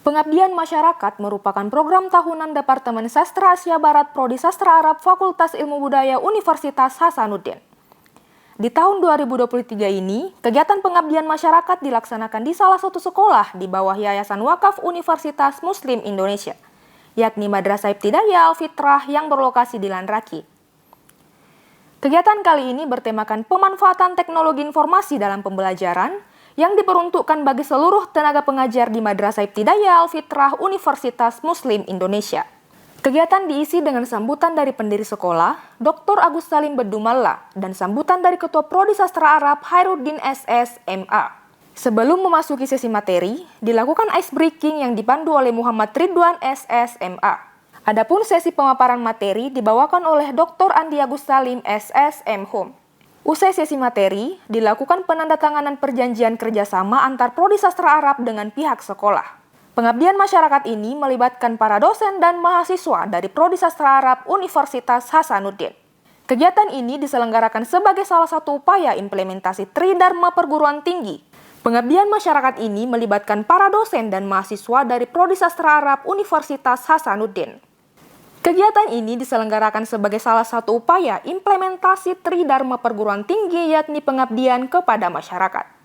Pengabdian Masyarakat merupakan program tahunan Departemen Sastra Asia Barat Prodi Sastra Arab Fakultas Ilmu Budaya Universitas Hasanuddin. Di tahun 2023 ini, kegiatan pengabdian masyarakat dilaksanakan di salah satu sekolah di bawah Yayasan Wakaf Universitas Muslim Indonesia, yakni Madrasah Ibtidaiyah Al-Fitrah yang berlokasi di Lanraki. Kegiatan kali ini bertemakan pemanfaatan teknologi informasi dalam pembelajaran yang diperuntukkan bagi seluruh tenaga pengajar di Madrasah Ibtidaiyah Al-Fitrah Universitas Muslim Indonesia. Kegiatan diisi dengan sambutan dari pendiri sekolah, Dr. Agus Salim Bedumalla, dan sambutan dari Ketua Prodi Sastra Arab Khairuddin SS, MA. Sebelum memasuki sesi materi, dilakukan ice breaking yang dipandu oleh Muhammad Ridwan SS, MA. Adapun sesi pemaparan materi dibawakan oleh Dr. Andi Agus Salim SS, MHum. Usai sesi materi, dilakukan penandatanganan perjanjian kerjasama antar Prodi Sastra Arab dengan pihak sekolah. Pengabdian masyarakat ini melibatkan para dosen dan mahasiswa dari Prodi Sastra Arab Universitas Hasanuddin. Kegiatan ini diselenggarakan sebagai salah satu upaya implementasi Tridharma Perguruan Tinggi. Pengabdian masyarakat ini melibatkan para dosen dan mahasiswa dari Prodi Sastra Arab Universitas Hasanuddin. Kegiatan ini diselenggarakan sebagai salah satu upaya implementasi Tridharma Perguruan Tinggi yakni pengabdian kepada masyarakat.